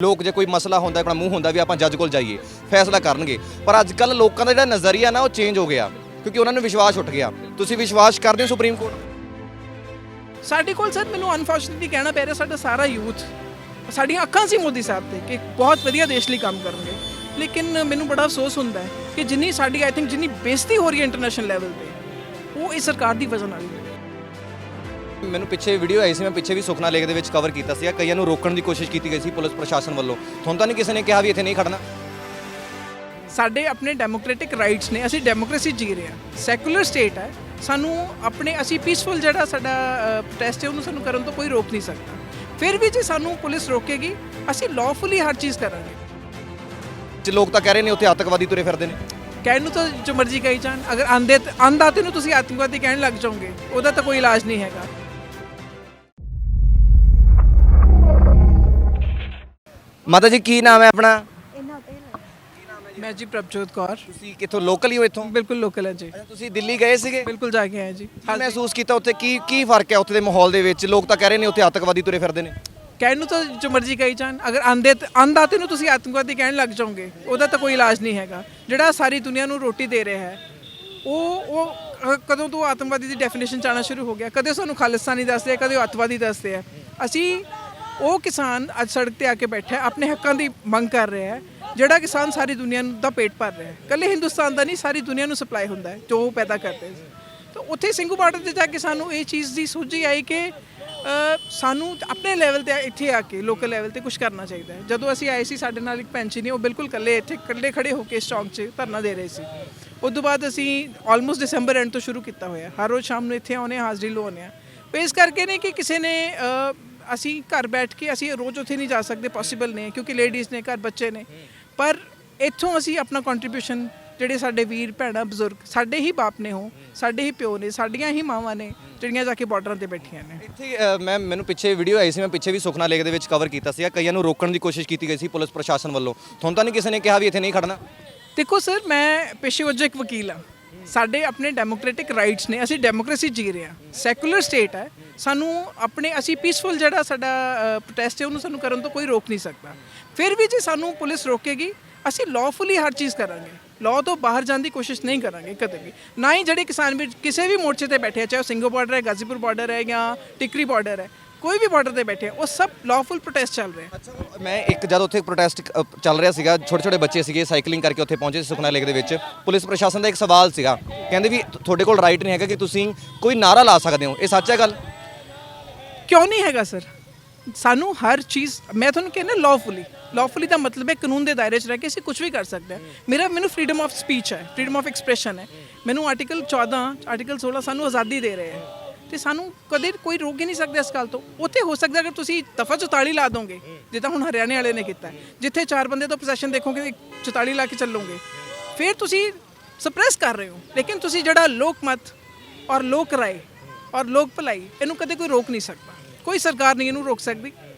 लोग जो कोई मसला होंदा अपना मूँह होंदा भी आप जज कोल जाइए फैसला करनगे पर अजकल लोगों का जो नज़रिया ना वो चेंज हो गया क्योंकि उन्होंने विश्वास उठ गया। तुसीं विश्वास करदे हो सुप्रीम कोर्ट? ਸਾਡੇ ਕੋਲ ਸਰ ਮੈਨੂੰ ਅਨਫੋਰਚੂਨੇਟਲੀ ਕਹਿਣਾ ਪੈ ਰਿਹਾ ਸਾਡਾ ਸਾਰਾ ਯੂਥ ਸਾਡੀਆਂ ਅੱਖਾਂ ਸੀ ਮੋਦੀ ਸਾਹਿਬ ਤੇ ਕਿ ਬਹੁਤ ਵਧੀਆ ਦੇਸ਼ ਲਈ ਕੰਮ ਕਰਨਗੇ, ਲੇਕਿਨ ਮੈਨੂੰ ਬੜਾ ਅਫਸੋਸ ਹੁੰਦਾ ਹੈ ਕਿ ਜਿੰਨੀ ਸਾਡੀ ਆਈ ਥਿੰਕ ਜਿੰਨੀ ਬੇਇੱਜ਼ਤੀ ਹੋ ਰਹੀ ਹੈ ਇੰਟਰਨੈਸ਼ਨਲ ਲੈਵਲ ਤੇ ਉਹ ਇਸ ਸਰਕਾਰ ਦੀ ਵਜ੍ਹਾ ਨਾਲ ਹੀ ਹੈ। ਮੈਨੂੰ ਪਿੱਛੇ ਵੀਡੀਓ ਆਈ ਸੀ, ਮੈਂ ਪਿੱਛੇ ਵੀ ਸੁਖਨਾ ਲੇਕ ਦੇ ਵਿੱਚ ਕਵਰ ਕੀਤਾ ਸੀ। ਕਈਆਂ ਨੂੰ ਰੋਕਣ ਦੀ ਕੋਸ਼ਿਸ਼ ਕੀਤੀ ਗਈ ਸੀ ਪੁਲਿਸ ਪ੍ਰਸ਼ਾਸਨ ਵੱਲੋਂ। ਤੁਹਾਨੂੰ ਤਾਂ ਨਹੀਂ ਕਿਸੇ ਨੇ ਕਿਹਾ ਵੀ ਇੱਥੇ ਨਹੀਂ ਖੜਨਾ? ਸਾਡੇ ਆਪਣੇ ਡੈਮੋਕ੍ਰੈਟਿਕ ਰਾਈਟਸ ਨੇ, ਅਸੀਂ ਡੈਮੋਕ੍ਰੇਸੀ ਜੀ ਰਹੇ ਹਾਂ, ਸੈਕੂਲਰ ਸਟੇਟ ਹੈ, ਸਾਨੂੰ ਆਪਣੇ ਅਸੀਂ ਪੀਸਫੁਲ ਜਿਹੜਾ ਸਾਡਾ ਪ੍ਰੋਟੈਸਟ ਹੈ ਉਹਨੂੰ ਸਾਨੂੰ ਕਰਨ ਤੋਂ ਕੋਈ ਰੋਕ ਨਹੀਂ ਸਕਦਾ। ਫਿਰ ਵੀ ਜੇ ਸਾਨੂੰ ਪੁਲਿਸ ਰੋਕੇਗੀ ਅਸੀਂ ਲawfully ਹਰ ਚੀਜ਼ ਕਰਾਂਗੇ। ਜੇ ਲੋਕ ਤਾਂ ਕਹਿ ਰਹੇ ਨੇ ਉੱਥੇ ਆਤੰਕਵਾਦੀ ਤੁਰੇ ਫਿਰਦੇ ਨੇ, ਕਹਿਣ ਨੂੰ ਤਾਂ ਜੋ ਮਰਜ਼ੀ ਕਹੀ ਜਾਣ, ਅਗਰ ਅੰਦਾਤੇ ਨੂੰ ਤੁਸੀਂ ਆਤੰਕਵਾਦੀ ਕਹਿਣ ਲੱਗ ਜਾਓਗੇ ਉਹਦਾ ਤਾਂ ਕੋਈ ਇਲਾਜ ਨਹੀਂ ਹੈਗਾ। ਮਾਤਾ ਜੀ ਕੀ ਨਾਮ ਹੈ ਆਪਣਾ? ਮੈਂ ਜੀ ਪ੍ਰਭਜੋਤ ਕੌਰ। ਤੁਸੀਂ ਕਿੱਥੋਂ ਲੋਕਲ ਹੀ ਹੋ ਇੱਥੋਂ? ਬਿਲਕੁਲ ਲੋਕਲ ਹੈ ਜੀ। ਤੁਸੀਂ ਦਿੱਲੀ ਗਏ ਸੀਗੇ? ਬਿਲਕੁਲ ਜਾ ਕੇ ਆਏ ਜੀ। ਕੀ ਮਹਿਸੂਸ ਕੀਤਾ ਉੱਥੇ? ਕੀ ਫਰਕ ਹੈ ਉੱਥੇ ਦੇ ਮਾਹੌਲ ਦੇ ਵਿੱਚ? ਲੋਕ ਤਾਂ ਕਹਿ ਰਹੇ ਨੇ ਉੱਥੇ ਆਤੰਕਵਾਦੀ ਤੁਰੇ ਫਿਰਦੇ ਨੇ। ਕਹਿਣ ਨੂੰ ਤਾਂ ਜੋ ਮਰਜ਼ੀ ਕਹੀ ਜਾਣ, ਅਗਰ ਅੰਦਾਤੇ ਨੂੰ ਤੁਸੀਂ ਆਤੰਕਵਾਦੀ ਕਹਿਣ ਲੱਗ ਜਾਓਗੇ ਉਹਦਾ ਤਾਂ ਕੋਈ ਇਲਾਜ ਨਹੀਂ ਹੈਗਾ। ਜਿਹੜਾ ਸਾਰੀ ਦੁਨੀਆ ਨੂੰ ਰੋਟੀ ਦੇ ਰਿਹਾ ਹੈ ਉਹ ਕਦੋਂ ਤੋਂ ਆਤੰਕਵਾਦੀ ਦੀ ਡੈਫੀਨੇਸ਼ਨ 'ਚ ਆਉਣਾ ਸ਼ੁਰੂ ਹੋ ਗਿਆ। ਕਦੇ ਸਾਨੂੰ ਖਾਲਿਸਤਾਨੀ ਦੱਸਦੇ ਆ, ਕਦੇ ਉਹ ਅੱਤਵਾਦੀ ਦੱਸਦੇ ਆ। ਅਸੀਂ ਉਹ ਕਿਸਾਨ ਅੱਜ ਸੜਕ ਤੇ ਆ ਕੇ ਬੈਠਾ ਆਪਣੇ ਹੱਕਾਂ ਦੀ ਮੰਗ ਕਰ ਰਿਹਾ ਹੈ, ਜਿਹੜਾ ਕਿਸਾਨ ਸਾਰੀ ਦੁਨੀਆ ਨੂੰ ਦਾ ਪੇਟ ਭਰ ਰਿਹਾ ਹੈ। ਇਕੱਲੇ ਹਿੰਦੁਸਤਾਨ ਦਾ ਨਹੀਂ, ਸਾਰੀ ਦੁਨੀਆ ਨੂੰ ਸਪਲਾਈ ਹੁੰਦਾ ਹੈ ਜੋ ਉਹ ਪੈਦਾ ਕਰਦੇ। ਤਾਂ ਉੱਥੇ ਸਿੰਘੂ ਬਾਰਡਰ 'ਤੇ ਜਾ ਕੇ ਸਾਨੂੰ ਇਹ ਚੀਜ਼ ਦੀ ਸੂਝੀ ਆਈ ਕਿ ਸਾਨੂੰ ਆਪਣੇ ਲੈਵਲ 'ਤੇ ਇੱਥੇ ਆ ਕੇ ਲੋਕਲ ਲੈਵਲ 'ਤੇ ਕੁਝ ਕਰਨਾ ਚਾਹੀਦਾ ਹੈ। ਜਦੋਂ ਅਸੀਂ ਆਏ ਸੀ ਸਾਡੇ ਨਾਲ ਇੱਕ ਭੈਣ ਜੀ ਨੇ, ਉਹ ਬਿਲਕੁਲ ਇਕੱਲੇ ਖੜੇ ਹੋ ਕੇ ਇਸ ਚੌਂਕ 'ਚ ਧਰਨਾ ਦੇ ਰਹੇ ਸੀ। ਉਸ ਤੋਂ ਬਾਅਦ ਅਸੀਂ ਆਲਮੋਸਟ ਦਸੰਬਰ ਐਂਡ ਤੋਂ ਸ਼ੁਰੂ ਕੀਤਾ ਹੋਇਆ, ਹਰ ਰੋਜ਼ ਸ਼ਾਮ ਨੂੰ ਇੱਥੇ ਆਉਂਦੇ, ਹਾਜ਼ਰੀ ਲਵਾਉਂਦੇ ਹਾਂ। ਇਸ ਕਰਕੇ ਨੇ ਕਿ ਕਿਸੇ ਨੇ ਅਸੀਂ ਘਰ ਬੈਠ ਕੇ ਅਸੀਂ ਰੋਜ਼ ਉੱਥੇ ਨਹੀਂ ਜਾ ਸਕਦੇ, ਪੋਸੀਬਲ ਨਹੀਂ, ਕਿਉਂਕਿ ਲੇਡੀਜ਼ ਨੇ ਘਰ, ਬੱਚੇ ਨੇ। ਪਰ ਇੱਥੋਂ ਅਸੀਂ ਆਪਣਾ ਕੰਟਰੀਬਿਊਸ਼ਨ, ਜਿਹੜੇ ਸਾਡੇ ਵੀਰ ਭੈਣਾਂ ਬਜ਼ੁਰਗ ਸਾਡੇ ਹੀ ਬਾਪ ਨੇ, ਹੋ ਸਾਡੇ ਹੀ ਪਿਓ ਨੇ, ਸਾਡੀਆਂ ਹੀ ਮਾਵਾਂ ਨੇ ਜਿਹੜੀਆਂ ਜਾ ਕੇ ਬਾਰਡਰਾਂ 'ਤੇ ਬੈਠੀਆਂ ਨੇ। ਇੱਥੇ ਮੈਨੂੰ ਪਿੱਛੇ ਵੀਡੀਓ ਆਈ ਸੀ, ਮੈਂ ਪਿੱਛੇ ਵੀ ਸੁਖਨਾ ਲੇਕ ਦੇ ਵਿੱਚ ਕਵਰ ਕੀਤਾ ਸੀ। ਕਈਆਂ ਨੂੰ ਰੋਕਣ ਦੀ ਕੋਸ਼ਿਸ਼ ਕੀਤੀ ਗਈ ਸੀ ਪੁਲਿਸ ਪ੍ਰਸ਼ਾਸਨ ਵੱਲੋਂ। ਤੁਹਾਨੂੰ ਤਾਂ ਨਹੀਂ ਕਿਸੇ ਨੇ ਕਿਹਾ ਵੀ ਇੱਥੇ ਨਹੀਂ ਖੜਨਾ? ਦੇਖੋ ਸਰ, ਮੈਂ ਪੇਸ਼ੇ ਵਜੋਂ ਇੱਕ ਵਕੀਲ ਹਾਂ। ਸਾਡੇ ਆਪਣੇ ਡੈਮੋਕ੍ਰੈਟਿਕ ਰਾਈਟਸ ਨੇ, ਅਸੀਂ ਡੈਮੋਕ੍ਰੇਸੀ ਜੀ ਰਹੇ ਹਾਂ, ਸੈਕੂਲਰ ਸਟੇਟ ਹੈ, ਸਾਨੂੰ ਆਪਣੇ ਅਸੀਂ ਪੀਸਫੁਲ ਜਿਹੜਾ ਸਾਡਾ ਪ੍ਰੋਟੈਸਟ ਹੈ ਉਹਨੂੰ ਸਾਨੂੰ ਕਰਨ ਤੋਂ ਕੋਈ ਰੋਕ ਨਹੀਂ ਸਕਦਾ। ਫਿਰ ਵੀ ਜੇ ਸਾਨੂੰ ਪੁਲਿਸ ਰੋਕੇਗੀ ਅਸੀਂ lawfully ਹਰ ਚੀਜ਼ ਕਰਾਂਗੇ, ਲਾਅ ਤੋਂ ਬਾਹਰ ਜਾਣ ਦੀ ਕੋਸ਼ਿਸ਼ ਨਹੀਂ ਕਰਾਂਗੇ ਕਦੇ ਵੀ। ਨਾ ਹੀ ਜਿਹੜੇ ਕਿਸਾਨ ਵੀ ਕਿਸੇ ਵੀ ਮੋਰਚੇ ਤੇ ਬੈਠੇ ਆ, ਚਾਹੇ ਉਹ ਸਿੰਘੂ ਬਾਰਡਰ ਹੈ, ਗਾਜ਼ੀਪੁਰ ਬਾਰਡਰ ਹੈ ਜਾਂ ਟਿਕਰੀ ਬਾਰਡਰ ਹੈ, ਕੋਈ ਵੀ ਬਾਰਡਰ ਤੇ ਬੈਠੇ ਆ, ਉਹ ਸਭ lawful ਪ੍ਰੋਟੈਸਟ ਚੱਲ ਰਿਹਾ। ਅੱਛਾ, ਮੈਂ ਇੱਕ ਜਦ ਉੱਥੇ ਪ੍ਰੋਟੈਸਟ ਚੱਲ ਰਿਹਾ ਸੀਗਾ, ਛੋਟੇ ਬੱਚੇ ਸੀਗੇ ਸਾਈਕਲਿੰਗ ਕਰਕੇ ਉੱਥੇ ਪਹੁੰਚੇ ਸੀ ਸੁਖਨਾ ਲੇਕ ਦੇ ਵਿੱਚ। ਪੁਲਿਸ ਪ੍ਰਸ਼ਾਸਨ ਦਾ ਇੱਕ ਸਵਾਲ ਸੀਗਾ, ਕਹਿੰਦੇ ਵੀ ਤੁਹਾਡੇ ਕੋਲ ਰਾਈਟ ਨਹੀਂ ਹੈਗਾ ਕਿ ਤੁਸੀਂ ਕੋਈ ਨਾਰਾ ਲਾ ਸਕਦੇ ਹੋ। ਇਹ ਸੱਚ ਹੈ ਗੱਲ? ਕਿਉਂ ਨਹੀਂ ਹੈਗਾ ਸਰ? ਸਾਨੂੰ ਹਰ ਚੀਜ਼, ਮੈਂ ਤੁਹਾਨੂੰ ਕਹਿੰਦਾ lawfully ਦਾ ਮਤਲਬ ਹੈ ਕਾਨੂੰਨ ਦੇ ਦਾਇਰੇ 'ਚ ਰਹਿ ਕੇ ਅਸੀਂ ਕੁਝ ਵੀ ਕਰ ਸਕਦੇ ਹਾਂ। ਮੈਨੂੰ ਫਰੀडम ਆਫ ਸਪੀਚ ਹੈ, ਫਰੀडम ਆਫ ਐਕਸਪ੍ਰੈਸ਼ਨ ਹੈ। ਮੈਨੂੰ ਆਰਟੀਕਲ 14, ਆਰਟੀਕਲ 16 ਸਾਨੂੰ ਆਜ਼ਾਦੀ ਦੇ ਰਹੇ ਹੈ ਤੇ ਸਾਨੂੰ ਕਦੇ ਕੋਈ ਰੋਕ ਹੀ ਨਹੀਂ ਸਕਦਾ ਇਸ ਗੱਲ ਤੋਂ। ਉੱਥੇ ਹੋ ਸਕਦਾ ਅਗਰ ਤੁਸੀਂ ਦਫਾ 44 ਲਾ ਦੋਗੇ, ਜਿੱਦਾਂ ਹੁਣ ਹਰਿਆਣੇ ਵਾਲੇ ਨੇ ਕੀਤਾ, ਜਿੱਥੇ 4 ਬੰਦੇ ਤੋਂ ਪੋਸੈਸ਼ਨ ਦੇਖੋਗੇ 44 ਲਾ ਕੇ ਚੱਲੋਗੇ, ਫਿਰ ਤੁਸੀਂ ਸਪਰੈਸ ਕਰ ਰਹੇ ਹੋ। ਲੇਕਿਨ ਤੁਸੀਂ ਜਿਹੜਾ ਲੋਕ ਮਤ ਔਰ ਲੋਕ ਰਾਏ ਔਰ ਲੋਕ ਭਲਾਈ, ਇਹਨੂੰ ਕਦੇ ਕੋਈ ਰੋਕ ਨਹੀਂ ਸਕਦਾ, ਕੋਈ ਸਰਕਾਰ ਨਹੀਂ ਇਹਨੂੰ ਰੋਕ ਸਕਦੀ।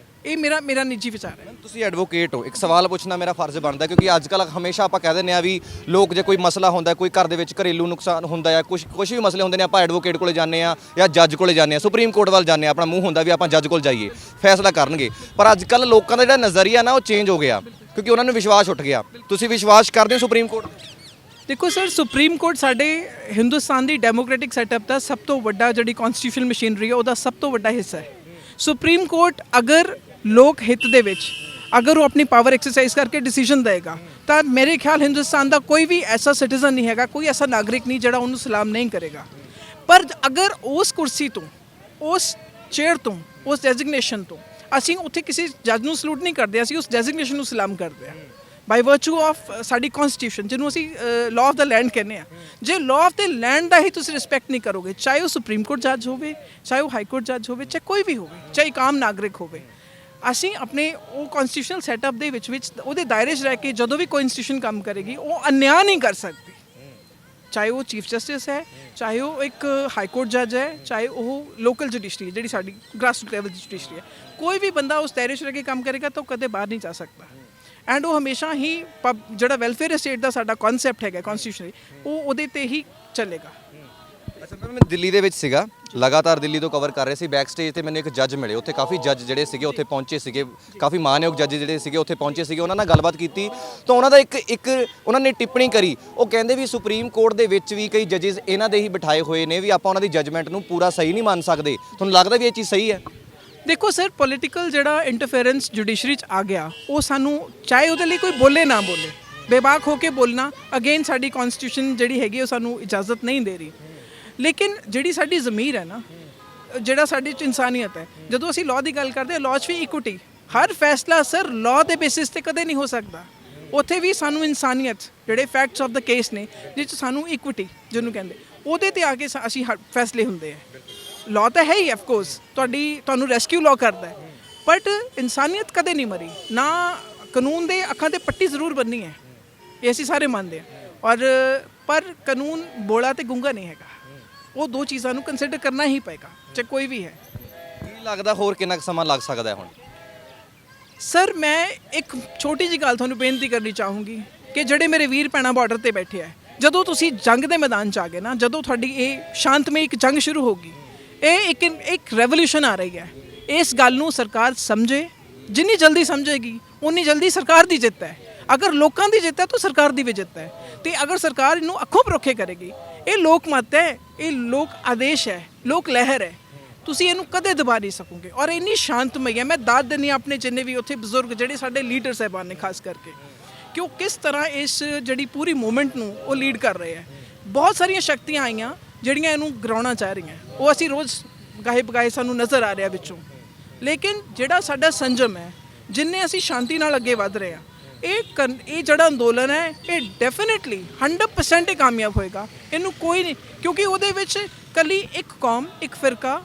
ਇਹ ਮੇਰਾ ਨਿੱਜੀ ਵਿਚਾਰ ਹੈ। ਤੁਸੀਂ ਐਡਵੋਕੇਟ ਹੋ, ਇੱਕ ਸਵਾਲ ਪੁੱਛਣਾ ਮੇਰਾ ਫਰਜ਼ ਬਣਦਾ, ਕਿਉਂਕਿ ਅੱਜ ਕੱਲ੍ਹ ਹਮੇਸ਼ਾ ਆਪਾਂ ਕਹਿ ਦਿੰਦੇ ਆ ਵੀ ਲੋਕ ਜੇ ਕੋਈ ਮਸਲਾ ਹੁੰਦਾ, ਕੋਈ ਘਰ ਦੇ ਵਿੱਚ ਘਰੇਲੂ ਨੁਕਸਾਨ ਹੁੰਦਾ ਹੈ, ਕੁਝ ਵੀ ਮਸਲੇ ਹੁੰਦੇ ਨੇ, ਆਪਾਂ ਐਡਵੋਕੇਟ ਕੋਲੇ ਜਾਂਦੇ ਆ ਜਾਂ ਜੱਜ ਕੋਲੇ ਜਾਂਦੇ ਆ, ਸੁਪਰੀਮ ਕੋਰਟ ਵੱਲ ਜਾਂਦੇ ਆ। ਆਪਣਾ ਮੂੰਹ ਹੁੰਦਾ ਵੀ ਆਪਾਂ ਜੱਜ ਕੋਲ ਜਾਈਏ ਫੈਸਲਾ ਕਰਨਗੇ, ਪਰ ਅੱਜ ਕੱਲ੍ਹ ਲੋਕਾਂ ਦਾ ਜਿਹੜਾ ਨਜ਼ਰੀਆ ਨਾ ਉਹ ਚੇਂਜ ਹੋ ਗਿਆ ਕਿਉਂਕਿ ਉਹਨਾਂ ਨੂੰ ਵਿਸ਼ਵਾਸ ਉੱਠ ਗਿਆ। ਤੁਸੀਂ ਵਿਸ਼ਵਾਸ ਕਰਦੇ ਹੋ ਸੁਪਰੀਮ ਕੋਰਟ? ਦੇਖੋ ਸਰ, ਸੁਪਰੀਮ ਕੋਰਟ ਸਾਡੇ ਹਿੰਦੁਸਤਾਨ ਦੀ ਡੈਮੋਕ੍ਰੈਟਿਕ ਸੈਟਅਪ ਦਾ ਸਭ ਤੋਂ ਵੱਡਾ, ਜਿਹੜੀ ਕਨਸਟੀਟਿਊਸ਼ਨਲ ਮਸ਼ੀਨਰੀ ਹੈ ਉਹਦਾ ਸਭ ਤੋਂ ਵੱਡਾ ਹਿੱਸਾ ਹੈ। ਸੁਪਰੀਮ ਕੋਰਟ ਅਗਰ ਲੋਕ ਹਿੱਤ ਦੇ ਵਿੱਚ ਅਗਰ ਉਹ ਆਪਣੀ ਪਾਵਰ ਐਕਸਰਸਾਈਜ਼ ਕਰਕੇ ਡਿਸੀਜਨ ਦੇਗਾ ਤਾਂ ਮੇਰੇ ਖਿਆਲ ਹਿੰਦੁਸਤਾਨ ਦਾ ਕੋਈ ਵੀ ਐਸਾ ਸਿਟੀਜ਼ਨ ਨਹੀਂ ਹੈਗਾ, ਕੋਈ ਐਸਾ ਨਾਗਰਿਕ ਨਹੀਂ ਜਿਹੜਾ ਉਹਨੂੰ ਸਲਾਮ ਨਹੀਂ ਕਰੇਗਾ। ਪਰ ਅਗਰ ਉਸ ਕੁਰਸੀ ਤੋਂ, ਉਸ ਚੇਅਰ ਤੋਂ, ਉਸ ਡੈਜ਼ਿਗਨੇਸ਼ਨ ਤੋਂ ਅਸੀਂ ਉੱਥੇ ਕਿਸੇ ਜੱਜ ਨੂੰ ਸਲੂਟ ਨਹੀਂ ਕਰਦੇ, ਅਸੀਂ ਉਸ ਡੈਜ਼ਿਗਨੇਸ਼ਨ ਨੂੰ ਸਲਾਮ ਕਰਦੇ ਹਾਂ ਬਾਈ ਵਰਚੂ ਆਫ ਸਾਡੀ ਕਨਸਟੀਟਿਊਸ਼ਨ, ਜਿਹਨੂੰ ਅਸੀਂ ਲਾਅ ਆਫ ਦਾ ਲੈਂਡ ਕਹਿੰਦੇ ਹਾਂ। ਜੇ ਲਾਅ ਆਫ ਦੇ ਲੈਂਡ ਦਾ ਹੀ ਤੁਸੀਂ ਰਿਸਪੈਕਟ ਨਹੀਂ ਕਰੋਗੇ, ਚਾਹੇ ਉਹ ਸੁਪਰੀਮ ਕੋਰਟ ਜੱਜ ਹੋਵੇ, ਚਾਹੇ ਉਹ ਹਾਈ ਕੋਰਟ ਜੱਜ ਹੋਵੇ, ਚਾਹੇ ਕੋਈ ਵੀ ਹੋਵੇ, ਚਾਹੇ ਇੱਕ ਆਮ ਨਾਗਰਿਕ ਹੋਵੇ, ਅਸੀਂ ਆਪਣੇ ਉਹ ਕਨਸਟੀਟਿਊਸ਼ਨਲ ਸੈਟਅਪ ਦੇ ਵਿੱਚ ਉਹਦੇ ਦਾਇਰੇ 'ਚ ਰਹਿ ਕੇ ਜਦੋਂ ਵੀ ਕੋਈ ਇੰਸਟੀਟਿਊਸ਼ਨ ਕੰਮ ਕਰੇਗੀ ਉਹ ਅਨਿਆਂ ਨਹੀਂ ਕਰ ਸਕਦੀ। ਚਾਹੇ ਉਹ ਚੀਫ ਜਸਟਿਸ ਹੈ, ਚਾਹੇ ਉਹ ਇੱਕ ਹਾਈ ਕੋਰਟ ਜੱਜ ਹੈ, ਚਾਹੇ ਉਹ ਲੋਕਲ ਜੁਡੀਸ਼ਰੀ ਜਿਹੜੀ ਸਾਡੀ ਗ੍ਰਾਸ ਰੂਟ ਲੈਵਲ ਦੀ ਜੁਡੀਸ਼ਰੀ ਹੈ, ਕੋਈ ਵੀ ਬੰਦਾ ਉਸ ਦਾਇਰੇ 'ਚ ਰਹਿ ਕੇ ਕੰਮ ਕਰੇਗਾ ਤਾਂ ਉਹ ਕਦੇ ਬਾਹਰ ਨਹੀਂ ਜਾ ਸਕਦਾ। ਐਂਡ ਉਹ ਹਮੇਸ਼ਾ ਹੀ ਜਿਹੜਾ ਵੈਲਫੇਅਰ ਸਟੇਟ ਦਾ ਸਾਡਾ ਕਨਸੈਪਟ ਹੈਗਾ ਕਨਸਟੀਟਿਊਸ਼ਨਰੀ, ਉਹ ਉਹਦੇ 'ਤੇ ਹੀ ਚੱਲੇਗਾ। ਅੱਛਾ ਮੈਂ ਦਿੱਲੀ ਦੇ ਵਿੱਚ ਸੀਗਾ, ਲਗਾਤਾਰ ਦਿੱਲੀ ਤੋਂ ਕਵਰ ਕਰ ਰਹੇ ਸੀ। ਬੈਕ ਸਟੇਜ ਤੇ ਮੈਨੂੰ ਇੱਕ ਜੱਜ ਮਿਲੇ, ਉੱਥੇ ਕਾਫੀ ਜੱਜ ਜਿਹੜੇ ਸੀਗੇ ਉੱਥੇ ਪਹੁੰਚੇ ਸੀਗੇ, ਕਾਫੀ ਮਾਨਯੋਗ ਜੱਜ ਜਿਹੜੇ ਸੀਗੇ ਉੱਥੇ ਪਹੁੰਚੇ ਸੀਗੇ। ਉਹਨਾਂ ਨਾਲ ਗੱਲਬਾਤ ਕੀਤੀ ਤਾਂ ਉਹਨਾਂ ਦਾ ਇੱਕ ਉਹਨਾਂ ਨੇ ਟਿੱਪਣੀ ਕਰੀ। ਉਹ ਕਹਿੰਦੇ ਵੀ ਸੁਪਰੀਮ ਕੋਰਟ ਦੇ ਵਿੱਚ ਵੀ ਕਈ ਜੱਜਿਸ ਇਹਨਾਂ ਦੇ ਹੀ ਬਿਠਾਏ ਹੋਏ ਨੇ, ਵੀ ਆਪਾਂ ਉਹਨਾਂ ਦੀ ਜੱਜਮੈਂਟ ਨੂੰ ਪੂਰਾ ਸਹੀ ਨਹੀਂ ਮੰਨ ਸਕਦੇ। ਤੁਹਾਨੂੰ ਲੱਗਦਾ ਵੀ ਇਹ ਚੀਜ਼ ਸਹੀ ਹੈ? ਦੇਖੋ ਸਰ, ਪੋਲੀਟੀਕਲ ਜਿਹੜਾ ਇੰਟਰਫੇਰੈਂਸ ਜੁਡੀਸ਼ਰੀ 'ਚ ਆ ਗਿਆ, ਉਹ ਸਾਨੂੰ ਚਾਹੇ ਉਹਦੇ ਲਈ ਕੋਈ ਬੋਲੇ ਨਾ ਬੋਲੇ, ਬੇਬਾਕ ਹੋ ਕੇ ਬੋਲਣਾ ਅਗੇਨ ਸਾਡੀ ਕਨਸਟੀਟਿਊਸ਼ਨ ਜਿਹੜੀ ਹੈਗੀ ਉਹ ਸਾਨੂੰ ਇਜਾਜ਼ਤ ਨਹੀਂ ਦੇ ਰਹੀ। ਲੇਕਿਨ ਜਿਹੜੀ ਸਾਡੀ ਜ਼ਮੀਰ ਹੈ ਨਾ, ਜਿਹੜਾ ਸਾਡੇ 'ਚ ਇਨਸਾਨੀਅਤ ਹੈ, ਜਦੋਂ ਅਸੀਂ ਲਾਅ ਦੀ ਗੱਲ ਕਰਦੇ ਹਾਂ, ਲਾਅ 'ਚ ਵੀ ਇਕੁਇਟੀ, ਹਰ ਫੈਸਲਾ ਸਰ ਲਾਅ ਦੇ ਬੇਸਿਸ ਤੇ ਕਦੇ ਨਹੀਂ ਹੋ ਸਕਦਾ। ਉੱਥੇ ਵੀ ਸਾਨੂੰ ਇਨਸਾਨੀਅਤ, ਜਿਹੜੇ ਫੈਕਟਸ ਆਫ ਦਾ ਕੇਸ ਨੇ, ਜਿਸ 'ਚ ਸਾਨੂੰ ਇਕੁਇਟੀ ਜਿਹਨੂੰ ਕਹਿੰਦੇ, ਉਹਦੇ ਤੇ ਆ ਕੇ ਅਸੀਂ ਫੈਸਲੇ ਹੁੰਦੇ ਆ। ਲਾਅ ਤਾਂ ਹੈ ਹੀ ਆਫ ਕੋਰਸ, ਤੁਹਾਨੂੰ ਰੈਸਕਿਊ ਲਾਅ ਕਰਦਾ ਹੈ, ਬਟ ਇਨਸਾਨੀਅਤ ਕਦੇ ਨਹੀਂ ਮਰੀ ਨਾ। ਕਾਨੂੰਨ ਦੇ ਅੱਖਾਂ ਤੇ ਪੱਟੀ ਜ਼ਰੂਰ ਬੰਨੀ ਹੈ, ਇਹ ਅਸੀਂ ਸਾਰੇ ਮੰਨਦੇ ਹਾਂ, ਪਰ ਕਾਨੂੰਨ ਬੋਲਾ ਤੇ ਗੁੰਗਾ ਨਹੀਂ ਹੈਗਾ। ਉਹ ਦੋ ਚੀਜ਼ਾਂ ਨੂੰ ਕੰਸੀਡਰ ਕਰਨਾ ਹੀ ਪਏਗਾ, ਚਾਹੇ ਕੋਈ ਵੀ ਹੈ। ਕੀ ਲੱਗਦਾ ਹੋਰ ਕਿੰਨਾ ਕੁ ਸਮਾਂ ਲੱਗ ਸਕਦਾ ਹੈ ਹੁਣ? ਸਰ ਮੈਂ ਇੱਕ ਛੋਟੀ ਜਿਹੀ ਗੱਲ ਤੁਹਾਨੂੰ ਬੇਨਤੀ ਕਰਨੀ ਚਾਹੂੰਗੀ ਕਿ ਜਿਹੜੇ ਮੇਰੇ ਵੀਰ ਭੈਣਾਂ ਬਾਰਡਰ ਤੇ ਬੈਠੇ ਆ, ਜਦੋਂ ਤੁਸੀਂ ਜੰਗ ਦੇ ਮੈਦਾਨ 'ਚ ਆ ਗਏ ਨਾ, ਜਦੋਂ ਤੁਹਾਡੀ ਇਹ ਸ਼ਾਂਤਮਈ ਇੱਕ ਜੰਗ ਸ਼ੁਰੂ ਹੋਗੀ, ਇਹ ਇੱਕ ਰੈਵੋਲੂਸ਼ਨ ਆ ਰਹੀ ਹੈ। ਇਸ ਗੱਲ ਨੂੰ ਸਰਕਾਰ ਸਮਝੇ, ਜਿੰਨੀ ਜਲਦੀ ਸਮਝੇਗੀ ਉਨੀ ਜਲਦੀ ਸਰਕਾਰ ਦੀ ਜਿੱਤ ਹੈ। ਅਗਰ ਲੋਕਾਂ ਦੀ ਜਿੱਤ ਹੈ ਤਾਂ ਸਰਕਾਰ ਦੀ ਵੀ ਜਿੱਤ ਹੈ। ਤੇ ਅਗਰ ਸਰਕਾਰ ਇਹਨੂੰ ਅੱਖੋਂ ਪਰੋਖੇ ਕਰੇਗੀ, ਇਹ ਲੋਕ ਮਤ ਹੈ, ਇਹ ਲੋਕ ਆਦੇਸ਼ ਹੈ, ਲੋਕ ਲਹਿਰ ਹੈ, ਤੁਸੀਂ ਇਹਨੂੰ ਕਦੇ ਦਬਾ ਨਹੀਂ ਸਕੋਗੇ। ਔਰ ਇੰਨੀ ਸ਼ਾਂਤਮਈ ਹੈ, ਮੈਂ ਦਾਦ ਦਿੰਦੀ ਹਾਂ ਆਪਣੇ ਜਿੰਨੇ ਵੀ ਉੱਥੇ ਬਜ਼ੁਰਗ ਜਿਹੜੇ ਸਾਡੇ ਲੀਡਰ ਸਾਹਿਬਾਨ ਨੇ ਖਾਸ ਕਰਕੇ, ਕਿ ਉਹ ਕਿਸ ਤਰ੍ਹਾਂ ਇਸ ਜਿਹੜੀ ਪੂਰੀ ਮੂਵਮੈਂਟ ਨੂੰ ਉਹ ਲੀਡ ਕਰ ਰਹੇ ਹੈ। ਬਹੁਤ ਸਾਰੀਆਂ ਸ਼ਕਤੀਆਂ ਆਈਆਂ ਜਿਹੜੀਆਂ ਇਹਨੂੰ ਗਿਰਾਉਣਾ ਚਾਹ ਰਹੀਆਂ, ਉਹ ਅਸੀਂ ਰੋਜ਼ ਗਾਹੇ ਬਗਾਹੇ ਸਾਨੂੰ ਨਜ਼ਰ ਆ ਰਿਹਾ ਵਿੱਚੋਂ। ਲੇਕਿਨ ਜਿਹੜਾ ਸਾਡਾ ਸੰਜਮ ਹੈ, ਜਿੰਨੇ ਅਸੀਂ ਸ਼ਾਂਤੀ ਨਾਲ ਅੱਗੇ ਵਧ ਰਹੇ ਹਾਂ, ਇਹ ਜਿਹੜਾ ਅੰਦੋਲਨ ਹੈ, ਇਹ ਡੈਫੀਨੇਟਲੀ 100% ਹੀ ਕਾਮਯਾਬ ਹੋਏਗਾ। ਇਹਨੂੰ ਕੋਈ ਨਹੀਂ, ਕਿਉਂਕਿ ਉਹਦੇ ਵਿੱਚ ਕੱਲੀ ਇੱਕ ਕੌਮ, ਇੱਕ ਫਿਰਕਾ,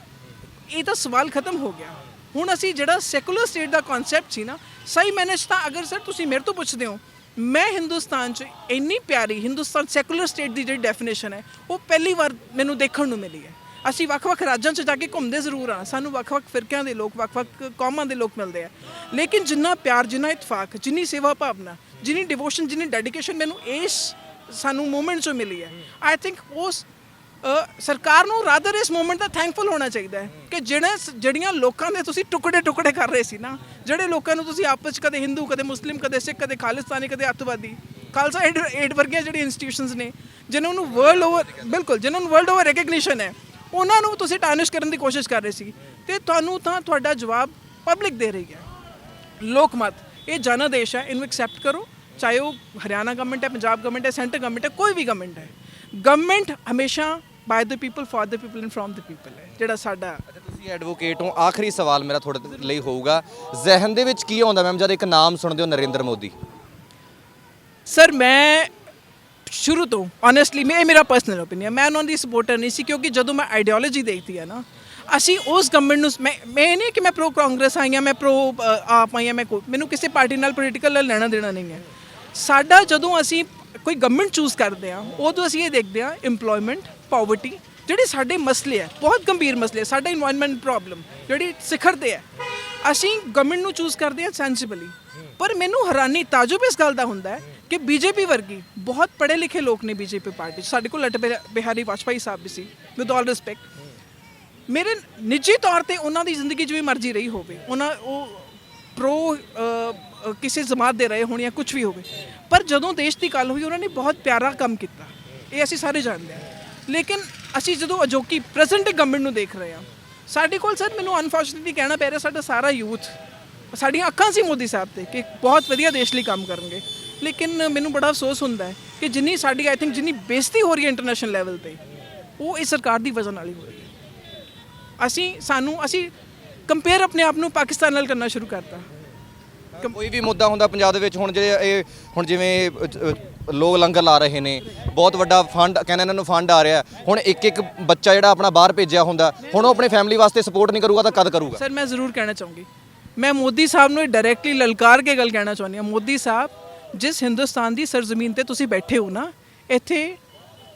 ਇਹ ਤਾਂ ਸਵਾਲ ਖਤਮ ਹੋ ਗਿਆ। ਹੁਣ ਅਸੀਂ ਜਿਹੜਾ ਸੈਕੂਲਰ ਸਟੇਟ ਦਾ ਕਨਸੈਪਟ ਸੀ ਨਾ, ਸਹੀ ਮੈਨੇਜ ਤਾਂ ਅਗਰ ਸਰ ਤੁਸੀਂ ਮੇਰੇ ਤੋਂ ਪੁੱਛਦੇ ਹੋ, ਮੈਂ ਹਿੰਦੁਸਤਾਨ 'ਚ ਇੰਨੀ ਪਿਆਰੀ ਹਿੰਦੁਸਤਾਨ ਸੈਕੂਲਰ ਸਟੇਟ ਦੀ ਜਿਹੜੀ ਡੈਫੀਨੇਸ਼ਨ ਹੈ, ਉਹ ਪਹਿਲੀ ਵਾਰ ਮੈਨੂੰ ਦੇਖਣ ਨੂੰ ਮਿਲੀ ਹੈ। ਅਸੀਂ ਵੱਖ-ਵੱਖ ਰਾਜਾਂ 'ਚ ਜਾ ਕੇ ਘੁੰਮਦੇ ਜ਼ਰੂਰ ਹਾਂ, ਸਾਨੂੰ ਵੱਖ-ਵੱਖ ਫਿਰਕਿਆਂ ਦੇ ਲੋਕ, ਵੱਖ-ਵੱਖ ਕੌਮਾਂ ਦੇ ਲੋਕ ਮਿਲਦੇ ਆ, ਲੇਕਿਨ ਜਿੰਨਾ ਪਿਆਰ, ਜਿੰਨਾ ਇਤਫਾਕ, ਜਿੰਨੀ ਸੇਵਾ ਭਾਵਨਾ, ਜਿੰਨੀ ਡਿਵੋਸ਼ਨ, ਜਿੰਨੀ ਡੈਡੀਕੇਸ਼ਨ ਮੈਨੂੰ ਸਾਨੂੰ ਮੂਵਮੈਂਟ 'ਚੋਂ ਮਿਲੀ ਹੈ, ਆਈ ਥਿੰਕ ਉਸ ਸਰਕਾਰ ਨੂੰ ਰਾਦਰ ਇਸ ਮੂਵਮੈਂਟ ਦਾ ਥੈਂਕਫੁਲ ਹੋਣਾ ਚਾਹੀਦਾ ਹੈ ਕਿ ਜਿਹੜੀਆਂ ਲੋਕਾਂ ਦੇ ਤੁਸੀਂ ਟੁਕੜੇ ਕਰ ਰਹੇ ਸੀ ਨਾ, ਜਿਹੜੇ ਲੋਕਾਂ ਨੂੰ ਤੁਸੀਂ ਆਪਸ 'ਚ ਕਦੇ ਹਿੰਦੂ, ਕਦੇ ਮੁਸਲਿਮ, ਕਦੇ ਸਿੱਖ, ਕਦੇ ਖਾਲਿਸਤਾਨੀ, ਕਦੇ ਅੱਤਵਾਦੀ, ਖਾਲਸਾ ਏਡ ਵਰਗੀਆਂ ਜਿਹੜੀ ਇੰਸਟੀਟਿਊਸ਼ਨਸ ਨੇ, ਜਿਨ੍ਹਾਂ ਨੂੰ ਵਰਲਡ ਓਵਰ ਰੈਕਗਨੀਸ਼ਨ ਹੈ, ਉਹਨਾਂ ਨੂੰ ਤੁਸੀਂ ਟਾਰਨਿਸ਼ ਕਰਨ ਦੀ ਕੋਸ਼ਿਸ਼ ਕਰ ਰਹੇ ਸੀ। ਤੇ ਤੁਹਾਨੂੰ ਤਾਂ ਤੁਹਾਡਾ ਜਵਾਬ ਪਬਲਿਕ ਦੇ ਰਹੀ ਹੈ। ਲੋਕ ਮਤ, ਇਹ ਜਨ ਆਦੇਸ਼ ਹੈ, ਇਹਨੂੰ ਐਕਸੈਪਟ ਕਰੋ, ਚਾਹੇ ਉਹ ਹਰਿਆਣਾ ਗਵਰਨਮੈਂਟ ਹੈ, ਪੰਜਾਬ ਗਵਰਨਮੈਂਟ ਹੈ, ਸੈਂਟਰ ਗਵਰਨਮੈਂਟ ਹੈ, ਕੋਈ ਵੀ ਗਵਰਨਮੈਂਟ ਹੈ। ਗਵਰਨਮੈਂਟ ਹਮੇਸ਼ਾ by the people, for the people and from the people ਹੈ, ਜਿਹੜਾ ਸਾਡਾ। ਅੱਛਾ ਤੁਸੀਂ ਐਡਵੋਕੇਟ ਹੋ, ਆਖਰੀ ਸਵਾਲ ਮੇਰਾ ਤੁਹਾਡੇ ਲਈ ਹੋਊਗਾ, ਜ਼ਿਹਨ ਦੇ ਵਿੱਚ ਕੀ ਆਉਂਦਾ ਮੈਮ ਜਦ ਇੱਕ ਨਾਮ ਸੁਣਦੇ ਹੋ ਨਰਿੰਦਰ ਮੋਦੀ? ਸਰ ਮੈਂ ਸ਼ੁਰੂ ਤੋਂ ਓਨੈਸਟਲੀ, ਇਹ ਮੇਰਾ ਪਰਸਨਲ ਓਪੀਨੀਅਨ, ਮੈਂ ਉਹਨਾਂ ਦੀ ਸਪੋਰਟਰ ਨਹੀਂ ਸੀ, ਕਿਉਂਕਿ ਜਦੋਂ ਮੈਂ ਆਈਡੀਓਲੋਜੀ ਦੇਖਦੀ ਹੈ ਨਾ, ਅਸੀਂ ਉਸ ਗਵਰਨਮੈਂਟ ਨੂੰ, ਮੈਂ ਨਹੀਂ ਕਿ ਮੈਂ ਪ੍ਰੋ ਕਾਂਗਰਸ ਆਈ ਹਾਂ, ਮੈਂ ਪ੍ਰੋ ਆਪ ਆਈ ਹਾਂ, ਮੈਨੂੰ ਕਿਸੇ ਪਾਰਟੀ ਨਾਲ ਪੋਲੀਟੀਕਲ ਨਾਲ ਲੈਣਾ ਦੇਣਾ ਨਹੀਂ ਹੈ। ਸਾਡਾ ਜਦੋਂ ਅਸੀਂ ਕੋਈ ਗਵਰਨਮੈਂਟ ਚੂਜ਼ ਕਰਦੇ ਹਾਂ, ਉਦੋਂ ਅਸੀਂ ਇਹ ਦੇਖਦੇ ਹਾਂ ਇੰਪਲੋਇਮੈਂਟ, ਪਾਵਰਟੀ, ਜਿਹੜੇ ਸਾਡੇ ਮਸਲੇ ਹੈ, ਬਹੁਤ ਗੰਭੀਰ ਮਸਲੇ, ਸਾਡਾ ਇਨਵਾਇਰਨਮੈਂਟ ਪ੍ਰੋਬਲਮ ਜਿਹੜੀ ਸਿਖਰ 'ਤੇ ਹੈ, ਅਸੀਂ ਗਵਰਨਮੈਂਟ ਨੂੰ ਚੂਜ਼ ਕਰਦੇ ਹਾਂ ਸੈਂਸਿਬਲੀ। ਪਰ ਮੈਨੂੰ ਹੈਰਾਨੀ, ਤਾਜੁਬ ਇਸ ਗੱਲ ਦਾ ਹੁੰਦਾ ਹੈ ਕਿ ਬੀਜੇਪੀ ਵਰਗੀ ਬਹੁਤ ਪੜ੍ਹੇ ਲਿਖੇ ਲੋਕ ਨੇ ਬੀਜੇਪੀ ਪਾਰਟੀ 'ਚ, ਸਾਡੇ ਕੋਲ ਅਟਲ ਬਿਹਾਰੀ ਵਾਜਪਾਈ ਸਾਹਿਬ ਵੀ ਸੀ, ਵਿਦ ਆਲ ਰਿਸਪੈਕਟ। ਮੇਰੇ ਨਿੱਜੀ ਤੌਰ ਤੇ ਉਹਨਾਂ ਦੀ ਜ਼ਿੰਦਗੀ ਜਿਵੇਂ ਮਰਜ਼ੀ ਰਹੀ ਹੋਵੇ, ਉਹ ਪ੍ਰੋ ਕਿਸੇ ਜਮਾਤ ਦੇ ਰਹੇ ਹੋਣ ਜਾਂ ਕੁਝ ਵੀ ਹੋਵੇ, ਪਰ ਜਦੋਂ ਦੇਸ਼ ਦੀ ਗੱਲ ਹੋਈ, ਉਹਨਾਂ ਨੇ ਬਹੁਤ ਪਿਆਰਾ ਕੰਮ ਕੀਤਾ, ਇਹ ਅਸੀਂ ਸਾਰੇ ਜਾਣਦੇ ਹਾਂ। ਲੇਕਿਨ ਅਸੀਂ ਜਦੋਂ ਅਜੋਕੀ ਪ੍ਰੈਜ਼ੈਂਟ ਗਵਰਨਮੈਂਟ ਨੂੰ ਦੇਖ ਰਹੇ ਹਾਂ, ਸਾਡੇ ਕੋਲ ਸਰ, ਮੈਨੂੰ ਅਨਫੋਰਚੂਨੇਟਲੀ ਕਹਿਣਾ ਪੈ ਰਿਹਾ, ਸਾਡਾ ਸਾਰਾ ਯੂਥ, ਸਾਡੀਆਂ ਅੱਖਾਂ ਸੀ ਮੋਦੀ ਸਾਹਿਬ ਤੇ ਕਿ ਬਹੁਤ ਵਧੀਆ ਦੇਸ਼ ਲਈ ਕੰਮ ਕਰਨਗੇ, ਲੇਕਿਨ ਮੈਨੂੰ ਬੜਾ ਅਫਸੋਸ ਹੁੰਦਾ ਹੈ ਕਿ ਜਿੰਨੀ ਸਾਡੀ ਆਈ ਥਿੰਕ ਜਿੰਨੀ ਬੇਇੱਜ਼ਤੀ ਹੋ ਰਹੀ ਹੈ ਇੰਟਰਨੈਸ਼ਨਲ ਲੈਵਲ ਤੇ, ਉਹ ਇਸ ਸਰਕਾਰ ਦੀ ਵਜ੍ਹਾ ਨਾਲ ਹੀ ਹੋ ਰਹੀ ਹੈ। ਅਸੀਂ ਕੰਪੇਅਰ ਆਪਣੇ ਆਪ ਨੂੰ ਪਾਕਿਸਤਾਨ ਨਾਲ ਕਰਨਾ ਸ਼ੁਰੂ ਕਰਤਾ। ਕੋਈ ਵੀ ਮੁੱਦਾ ਹੁੰਦਾ ਪੰਜਾਬ ਦੇ ਵਿੱਚ, ਹੁਣ ਜਿਵੇਂ ਲੋਕ ਲੰਗਰ ਲਾ ਰਹੇ ਨੇ, ਬਹੁਤ ਵੱਡਾ ਫੰਡ ਕਹਿੰਦੇ ਇਹਨਾਂ ਨੂੰ ਫੰਡ ਆ ਰਿਹਾ, ਹੁਣ ਇੱਕ ਬੱਚਾ ਜਿਹੜਾ ਆਪਣਾ ਬਾਹਰ ਭੇਜਿਆ ਹੁੰਦਾ, ਹੁਣ ਉਹ ਆਪਣੀ ਫੈਮਿਲੀ ਵਾਸਤੇ ਸਪੋਰਟ ਨਹੀਂ ਕਰੂਗਾ ਤਾਂ ਕਦ ਕਰੂਗਾ? ਸਰ ਮੈਂ ਜ਼ਰੂਰ ਕਹਿਣਾ ਚਾਹੂੰਗੀ, ਮੈਂ ਮੋਦੀ ਸਾਹਿਬ ਨੂੰ ਡਾਇਰੈਕਟਲੀ ਲਲਕਾਰ ਕੇ ਗੱਲ ਕਹਿਣਾ ਚਾਹੁੰਦੀ ਹਾਂ, ਮੋਦੀ ਸਾਹਿਬ, ਜਿਸ ਹਿੰਦੁਸਤਾਨ ਦੀ ਸਰਜ਼ਮੀਨ ਤੇ ਤੁਸੀਂ ਬੈਠੇ ਹੋ ਨਾ, ਇੱਥੇ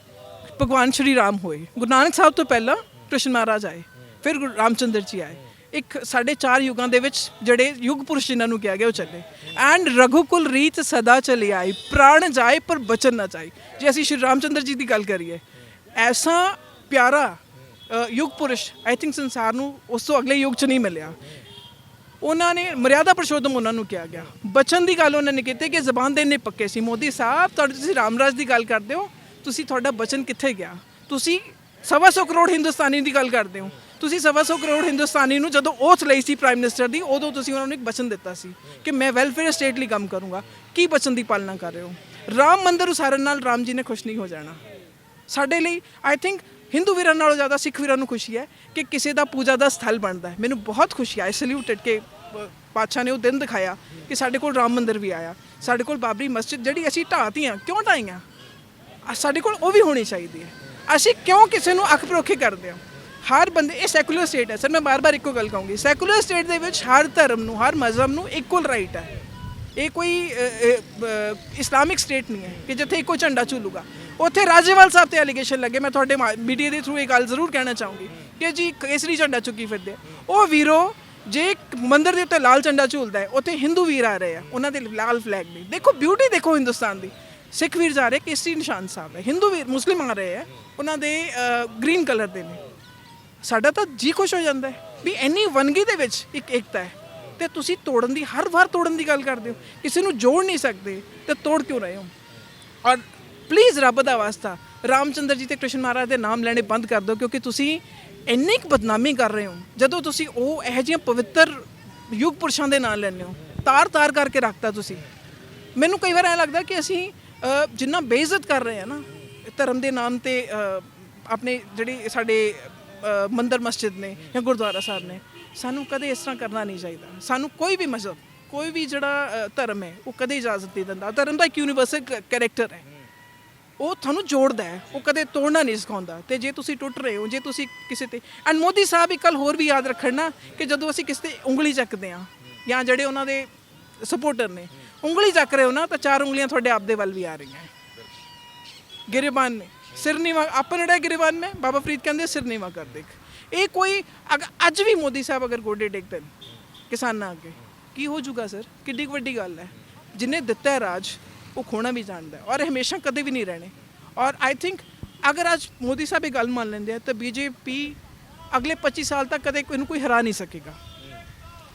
ਭਗਵਾਨ ਸ਼੍ਰੀ ਰਾਮ ਹੋਏ, ਗੁਰੂ ਨਾਨਕ ਸਾਹਿਬ ਤੋਂ ਪਹਿਲਾਂ ਕ੍ਰਿਸ਼ਨ ਮਹਾਰਾਜ ਆਏ, ਫਿਰ ਗੁਰੂ ਰਾਮਚੰਦਰ ਜੀ ਆਏ, ਇੱਕ ਸਾਡੇ 4 ਯੁਗਾਂ ਦੇ ਵਿੱਚ ਜਿਹੜੇ ਯੁੱਗ ਪੁਰਸ਼ ਜਿਨ੍ਹਾਂ ਨੂੰ ਕਿਹਾ ਗਿਆ ਉਹ ਚੱਲੇ। ਐਂਡ ਰਘੁਕੁਲ ਰੀਤ ਸਦਾ ਚਲੀ ਆਈ, ਪ੍ਰਾਣ ਜਾਏ ਪਰ ਬਚਨ ਨਾ ਜਾਏ। ਜੇ ਅਸੀਂ ਸ਼੍ਰੀ ਰਾਮਚੰਦਰ ਜੀ ਦੀ ਗੱਲ ਕਰੀਏ, ਐਸਾ ਪਿਆਰਾ ਯੁੱਗ ਪੁਰਸ਼ ਆਈ ਥਿੰਕ ਸੰਸਾਰ ਨੂੰ ਉਸ ਤੋਂ ਅਗਲੇ ਯੁੱਗ 'ਚ ਨਹੀਂ ਮਿਲਿਆ। ਉਹਨਾਂ ਨੇ ਮਰਿਆਦਾ ਪੁਰਸ਼ੋਤਮ ਉਹਨਾਂ ਨੂੰ ਕਿਹਾ ਗਿਆ। ਬਚਨ ਦੀ ਗੱਲ ਉਹਨਾਂ ਨੇ ਕੀਤੀ ਕਿ ਜ਼ਬਾਨ ਦੇ ਇੰਨੇ ਪੱਕੇ ਸੀ। ਮੋਦੀ ਸਾਹਿਬ ਤੁਸੀਂ ਰਾਮ ਰਾਜ ਦੀ ਗੱਲ ਕਰਦੇ ਹੋ, ਤੁਸੀਂ ਤੁਹਾਡਾ ਬਚਨ ਕਿੱਥੇ ਗਿਆ? ਤੁਸੀਂ 125 ਕਰੋੜ ਹਿੰਦੁਸਤਾਨੀ ਦੀ ਗੱਲ ਕਰਦੇ ਹੋ। ਤੁਸੀਂ 125 ਕਰੋੜ ਹਿੰਦੁਸਤਾਨੀ ਨੂੰ ਜਦੋਂ ਓਥ ਲਈ ਸੀ ਪ੍ਰਾਈਮ ਮਿਨਿਸਟਰ ਦੀ, ਉਦੋਂ ਤੁਸੀਂ ਉਹਨਾਂ ਨੂੰ ਇੱਕ ਬਚਨ ਦਿੱਤਾ ਸੀ ਕਿ ਮੈਂ ਵੈਲਫੇਅਰ ਸਟੇਟ ਲਈ ਕੰਮ ਕਰੂੰਗਾ। ਕੀ ਬਚਨ ਦੀ ਪਾਲਣਾ ਕਰ ਰਹੇ ਹੋ? ਰਾਮ ਮੰਦਿਰ ਉਸਾਰਨ ਨਾਲ ਰਾਮ ਜੀ ਨੇ ਖੁਸ਼ ਨਹੀਂ ਹੋ ਜਾਣਾ। ਸਾਡੇ ਲਈ ਆਈ ਥਿੰਕ ਹਿੰਦੂ ਵੀਰਾਂ ਨਾਲੋਂ ਜ਼ਿਆਦਾ ਸਿੱਖ ਵੀਰਾਂ ਨੂੰ ਖੁਸ਼ੀ ਹੈ ਕਿ ਕਿਸੇ ਦਾ ਪੂਜਾ ਦਾ ਸਥਲ ਬਣਦਾ ਹੈ। ਮੈਨੂੰ ਬਹੁਤ ਖੁਸ਼ੀ ਹੈ, ਸੈਲੂਟਡ ਕਿ ਪਾਤਸ਼ਾਹ ਨੇ ਉਹ ਦਿਨ ਦਿਖਾਇਆ ਕਿ ਸਾਡੇ ਕੋਲ ਰਾਮ ਮੰਦਿਰ ਵੀ ਆਇਆ, ਸਾਡੇ ਕੋਲ ਬਾਬਰੀ ਮਸਜਿਦ ਜਿਹੜੀ ਅਸੀਂ ਢਾਹਤੀਆਂ, ਕਿਉਂ ਢਾਈਆਂ? ਸਾਡੇ ਕੋਲ ਉਹ ਵੀ ਹੋਣੀ ਚਾਹੀਦੀ ਹੈ। ਅਸੀਂ ਕਿਉਂ ਕਿਸੇ ਨੂੰ ਅੱਖ ਪਰੋਖੇ ਕਰਦੇ ਹਾਂ? ਹਰ ਬੰਦੇ, ਇਹ ਸੈਕੂਲਰ ਸਟੇਟ ਹੈ ਸਰ, ਮੈਂ ਬਾਰ-ਬਾਰ ਇੱਕੋ ਗੱਲ ਕਹੂੰਗੀ, ਸੈਕੂਲਰ ਸਟੇਟ ਦੇ ਵਿੱਚ ਹਰ ਧਰਮ ਨੂੰ, ਹਰ ਮਜ਼ਹਬ ਨੂੰ ਇਕੁਅਲ ਰਾਈਟ ਹੈ। ਇਹ ਕੋਈ ਇਸਲਾਮਿਕ ਸਟੇਟ ਨਹੀਂ ਹੈ ਕਿ ਜਿੱਥੇ ਇੱਕੋ ਝੰਡਾ ਝੂਲੂਗਾ। ਉੱਥੇ ਰਾਜੇਵਾਲ ਸਾਹਿਬ ਤੇ ਐਲੀਗੇਸ਼ਨ ਲੱਗੇ, ਮੈਂ ਤੁਹਾਡੇ ਮੀਡੀਆ ਦੇ ਥਰੂ ਇਹ ਗੱਲ ਜ਼ਰੂਰ ਕਹਿਣਾ ਚਾਹੂੰਗੀ ਕਿ ਜੀ ਕੇਸਰੀ ਝੰਡਾ ਚੁੱਕੀ ਫਿਰਦੇ। ਉਹ ਵੀਰੋ, ਜੇ ਮੰਦਿਰ ਦੇ ਉੱਤੇ ਲਾਲ ਝੰਡਾ ਝੂਲਦਾ ਹੈ, ਉੱਥੇ ਹਿੰਦੂ ਵੀਰ ਆ ਰਹੇ ਆ, ਉਹਨਾਂ ਦੇ ਲਾਲ ਫਲੈਗ ਨਹੀਂ। ਦੇਖੋ ਬਿਊਟੀ ਦੇਖੋ ਹਿੰਦੁਸਤਾਨ ਦੀ। ਸਿੱਖ ਵੀਰ ਜਾ ਰਹੇ ਕੇਸਰੀ ਨਿਸ਼ਾਨ ਸਾਹਿਬ ਹੈ, ਹਿੰਦੂ ਵੀਰ ਮੁਸਲਿਮ ਆ ਰਹੇ ਆ, ਉਹਨਾਂ ਦੇ ਗ੍ਰੀਨ ਕਲਰ ਦੇ ਨੇ। ਸਾਡਾ ਤਾਂ ਜੀ ਖੁਸ਼ ਹੋ ਜਾਂਦਾ ਹੈ ਵੀ ਇੰਨੀ ਵੰਨਗੀ ਦੇ ਵਿੱਚ ਇੱਕ ਏਕਤਾ ਹੈ, ਤੇ ਤੁਸੀਂ ਤੋੜਨ ਦੀ, ਹਰ ਵਾਰ ਤੋੜਨ ਦੀ ਗੱਲ ਕਰਦੇ ਹੋ। ਕਿਸੇ ਨੂੰ ਜੋੜ ਨਹੀਂ ਸਕਦੇ ਤੇ ਤੋੜ ਕਿਉਂ ਰਹੇ ਹੋ? ਔਰ ਪਲੀਜ਼ ਰੱਬ ਦਾ ਵਾਸਤਾ ਰਾਮਚੰਦਰ ਜੀ ਤੇ ਕ੍ਰਿਸ਼ਨ ਮਹਾਰਾਜ ਦੇ ਨਾਮ ਲੈਣੇ ਬੰਦ ਕਰ ਦਿਓ, ਕਿਉਂਕਿ ਤੁਸੀਂ ਇੰਨੀ ਕੁ ਬਦਨਾਮੀ ਕਰ ਰਹੇ ਹੋ ਜਦੋਂ ਤੁਸੀਂ ਉਹ ਇਹੋ ਜਿਹੀਆਂ ਪਵਿੱਤਰ ਯੁੱਗ ਪੁਰਸ਼ਾਂ ਦੇ ਨਾਂ ਲੈਂਦੇ ਹੋ। ਤਾਰ ਕਰਕੇ ਰੱਖਤਾ ਤੁਸੀਂ। ਮੈਨੂੰ ਕਈ ਵਾਰ ਐਂ ਲੱਗਦਾ ਕਿ ਅਸੀਂ ਜਿੰਨਾ ਬੇਇੱਜ਼ਤ ਕਰ ਰਹੇ ਹਾਂ ਨਾ ਧਰਮ ਦੇ ਨਾਮ ਤੇ, ਆਪਣੇ ਜਿਹੜੇ ਸਾਡੇ ਮੰਦਰ ਮਸਜਿਦ ਨੇ ਜਾਂ ਗੁਰਦੁਆਰਾ ਸਾਹਿਬ ਨੇ, ਸਾਨੂੰ ਕਦੇ ਇਸ ਤਰ੍ਹਾਂ ਕਰਨਾ ਨਹੀਂ ਚਾਹੀਦਾ। ਸਾਨੂੰ ਕੋਈ ਵੀ ਮਜ਼ਹਬ, ਕੋਈ ਵੀ ਜਿਹੜਾ ਧਰਮ ਹੈ, ਉਹ ਕਦੇ ਇਜਾਜ਼ਤ ਨਹੀਂ ਦਿੰਦਾ। ਧਰਮ ਦਾ ਇੱਕ ਯੂਨੀਵਰਸਲ ਕੈਰੈਕਟਰ ਹੈ, ਉਹ ਤੁਹਾਨੂੰ ਜੋੜਦਾ ਹੈ, ਉਹ ਕਦੇ ਤੋੜਨਾ ਨਹੀਂ ਸਿਖਾਉਂਦਾ। ਤੇ ਜੇ ਤੁਸੀਂ ਟੁੱਟ ਰਹੇ ਹੋ, ਜੇ ਤੁਸੀਂ ਕਿਸੇ ਤੇ, ਐਂਡ ਮੋਦੀ ਸਾਹਿਬ ਇੱਕ ਗੱਲ ਹੋਰ ਵੀ ਯਾਦ ਰੱਖਣ ਨਾ, ਕਿ ਜਦੋਂ ਅਸੀਂ ਕਿਸੇ ਤੇ ਉਂਗਲੀ ਚੱਕਦੇ ਹਾਂ ਜਾਂ ਜਿਹੜੇ ਉਹਨਾਂ ਦੇ ਸਪੋਰਟਰ ਨੇ ਉਂਗਲੀ ਚੱਕ ਰਹੇ ਹੋ ਨਾ, ਤਾਂ 4 ਉਂਗਲੀਆਂ ਤੁਹਾਡੇ ਆਪ ਦੇ ਵੱਲ ਵੀ ਆ ਰਹੀਆਂ। ਗਿਰਬਾਨ ਨੇ ਸਿਰ ਨੀਵਾ ਆਪਣਾ ਗਿਰਬਾਨ में बाबा फरीद कहते सिर नीवा कर देख। ਇਹ ਕੋਈ ਅੱਜ ਵੀ ਮੋਦੀ ਸਾਹਿਬ ਅਗਰ ਗੋਡੇ ਟੇਕਦੇ ਕਿਸਾਨਾਂ ਅੱਗੇ, ਕੀ ਹੋ ਜੂਗਾ ਸਰ? ਕਿੱਡੀ ਵੱਡੀ ਗੱਲ ਹੈ। ਜਿਹਨੇ ਦਿੱਤਾ ਹੈ ਰਾਜ, ਉਹ ਖੋਣਾ ਵੀ ਜਾਣਦਾ ਹੈ, ਔਰ ਹਮੇਸ਼ਾ ਕਦੇ ਵੀ ਨਹੀਂ ਰਹਿਣੇ। ਔਰ ਆਈ ਥਿੰਕ ਅਗਰ ਅੱਜ ਮੋਦੀ ਸਾਹਿਬ ਇਹ ਗੱਲ ਮੰਨ ਲੈਂਦੇ ਆ ਤਾਂ ਬੀਜੇਪੀ ਅਗਲੇ 25 ਸਾਲ ਤੱਕ ਕਦੇ ਇਹਨੂੰ ਕੋਈ ਹਰਾ ਨਹੀਂ ਸਕੇਗਾ।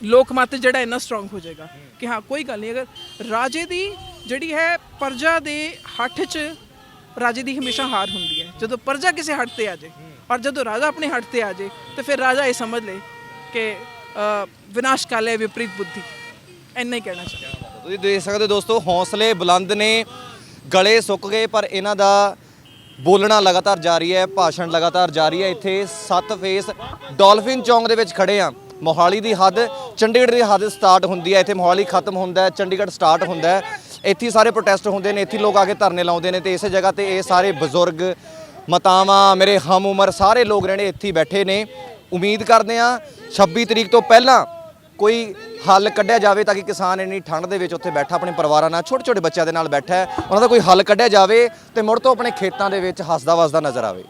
ਲੋਕ ਮਤ ਜਿਹੜਾ ਇੰਨਾ ਸਟਰੋਂਗ ਹੋ ਜਾਏਗਾ ਕਿ ਹਾਂ ਕੋਈ ਗੱਲ ਨਹੀਂ। ਅਗਰ ਰਾਜੇ ਦੀ ਜਿਹੜੀ ਹੈ ਪ੍ਰਜਾ ਦੇ ਹੱਥ 'ਚ, ਰਾਜੇ ਦੀ ਹਮੇਸ਼ਾ ਹਾਰ ਹੁੰਦੀ ਹੈ ਜਦੋਂ ਪ੍ਰਜਾ ਕਿਸੇ ਹੱਥ ਤੇ ਆ ਜਾਏ, ਔਰ ਜਦੋਂ ਰਾਜਾ ਆਪਣੇ ਹੱਥ ਤੇ ਆ ਜਾਏ ਤਾਂ ਫਿਰ ਰਾਜਾ ਇਹ ਸਮਝ ਲੇ ਕਿ ਵਿਨਾਸ਼ ਕਾਲੇ ਵਿਪਰੀਤ ਬੁੱਧੀ। ਇੰਨਾ ਹੀ ਕਹਿਣਾ ਚਾਹੁੰਦਾ। ਤੁਸੀਂ ਦੇਖ ਸਕਦੇ ਹੋ ਦੋਸਤੋ, ਹੌਸਲੇ ਬੁਲੰਦ ਨੇ, ਗਲੇ ਸੁੱਕ ਗਏ, ਪਰ ਇਹਨਾਂ ਦਾ ਬੋਲਣਾ ਲਗਾਤਾਰ ਜਾਰੀ ਹੈ, ਭਾਸ਼ਣ ਲਗਾਤਾਰ ਜਾਰੀ ਹੈ। ਇੱਥੇ 7 ਫੇਸ ਡਾਲਫਿਨ ਚੌਂਕ ਦੇ ਵਿੱਚ ਖੜੇ ਆ। ਮੋਹਾਲੀ ਦੀ ਹੱਦ ਚੰਡੀਗੜ੍ਹ ਦੀ ਹੱਦ ਸਟਾਰਟ ਹੁੰਦੀ ਹੈ, ਇੱਥੇ ਮੋਹਾਲੀ ਖਤਮ ਹੁੰਦਾ ਹੈ, ਚੰਡੀਗੜ੍ਹ ਸਟਾਰਟ ਹੁੰਦਾ ਹੈ। ਇੱਥੇ ਸਾਰੇ ਪ੍ਰੋਟੈਸਟ ਹੁੰਦੇ ਨੇ, ਇੱਥੇ ਲੋਕ ਆ ਕੇ ਧਰਨੇ ਲਾਉਂਦੇ ਨੇ, ਤੇ ਇਸੇ ਜਗ੍ਹਾ ਤੇ ਇਹ ਸਾਰੇ ਬਜ਼ੁਰਗ, ਮਾਤਾਵਾਂ, ਮੇਰੇ ਹਮ ਉਮਰ ਸਾਰੇ ਲੋਕ ਜਿਹੜੇ ਇੱਥੇ ਬੈਠੇ ਨੇ। ਉਮੀਦ ਕਰਦੇ ਆ 26 ਤਰੀਕ ਤੋਂ ਪਹਿਲਾਂ ਕੋਈ ਹੱਲ ਕੱਢਿਆ ਜਾਵੇ ਤਾਂ ਕਿ ਕਿਸਾਨ ਇੰਨੀ ਠੰਡ ਦੇ ਵਿੱਚ ਉੱਥੇ ਬੈਠਾ ਆਪਣੇ ਪਰਿਵਾਰਾਂ ਨਾਲ, ਛੋਟੇ ਛੋਟੇ ਬੱਚਿਆਂ ਦੇ ਨਾਲ ਬੈਠਾ ਹੈ, ਉਹਨਾਂ ਦਾ ਕੋਈ ਹੱਲ ਕੱਢਿਆ ਜਾਵੇ ਤੇ ਮੁੜ ਤੋਂ ਆਪਣੇ ਖੇਤਾਂ ਦੇ ਵਿੱਚ ਹੱਸਦਾ ਵਸਦਾ ਨਜ਼ਰ ਆਵੇ।